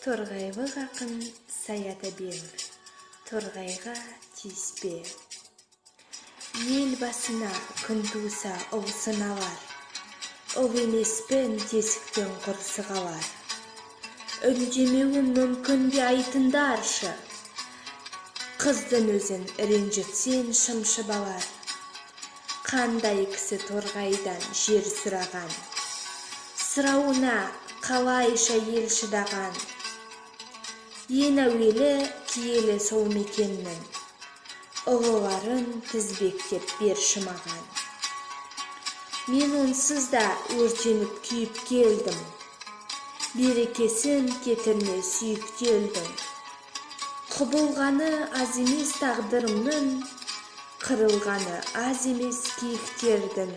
Торғайлық ақын Саят Әбенов. Торғайға тиіспе. Ел басына күн туса ұл сыналар, ұл емеспен тесіктен құрсы қалар. Үндемеуім мүмкін бе айтындаршы, қыздың өзін ренжітсен шымшып алар. Қандай кісі торғайдан жер сұраған, сұрауына қалайша ел шыдаған. Ең әуелі киелі сол мекеннің, ұлыларын тізбектеп берші маған. Мен онсыз да өртеніп күйіп келдім, берекесін кетірме сүйіктелдім. Құбылғаны аз емес тағдырымның, қырылғаны аз емес киіктердің.